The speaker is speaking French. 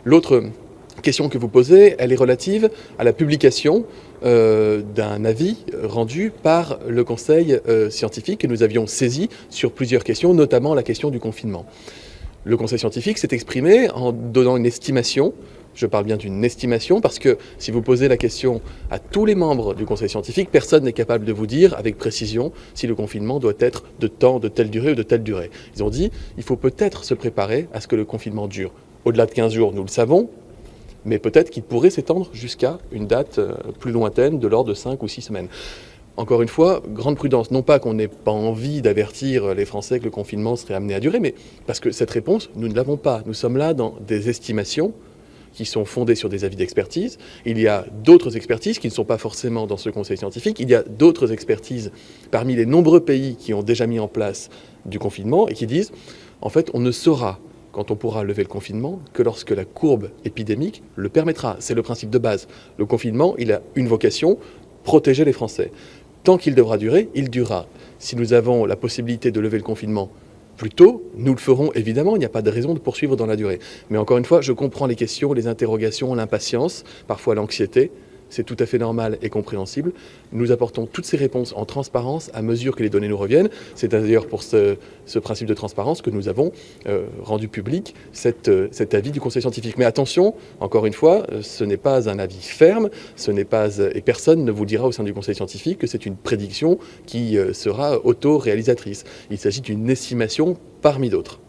L'autre question que vous posez, elle est relative à la publication d'un avis rendu par le Conseil scientifique que nous avions saisi sur plusieurs questions, notamment la question du confinement. Le Conseil scientifique s'est exprimé en donnant une estimation. Je parle bien d'une estimation parce que si vous posez la question à tous les membres du Conseil scientifique, personne n'est capable de vous dire avec précision si le confinement doit être de temps, de telle durée ou de telle durée. Ils ont dit il faut peut-être se préparer à ce que le confinement dure. Au-delà de 15 jours, nous le savons, mais peut-être qu'il pourrait s'étendre jusqu'à une date plus lointaine de l'ordre de 5 ou 6 semaines. Encore une fois, grande prudence. Non pas qu'on n'ait pas envie d'avertir les Français que le confinement serait amené à durer, mais parce que cette réponse, nous ne l'avons pas. Nous sommes là dans des estimations qui sont fondées sur des avis d'expertise. Il y a d'autres expertises qui ne sont pas forcément dans ce conseil scientifique. Il y a d'autres expertises parmi les nombreux pays qui ont déjà mis en place du confinement et qui disent, en fait, on ne saura quand on pourra lever le confinement, que lorsque la courbe épidémique le permettra. C'est le principe de base. Le confinement, il a une vocation, protéger les Français. Tant qu'il devra durer, il durera. Si nous avons la possibilité de lever le confinement plus tôt, nous le ferons évidemment, il n'y a pas de raison de poursuivre dans la durée. Mais encore une fois, je comprends les questions, les interrogations, l'impatience, parfois l'anxiété. C'est tout à fait normal et compréhensible. Nous apportons toutes ces réponses en transparence à mesure que les données nous reviennent. C'est d'ailleurs pour ce principe de transparence que nous avons rendu public cet avis du Conseil scientifique. Mais attention, encore une fois, ce n'est pas un avis ferme, et personne ne vous dira au sein du Conseil scientifique que c'est une prédiction qui sera auto-réalisatrice. Il s'agit d'une estimation parmi d'autres.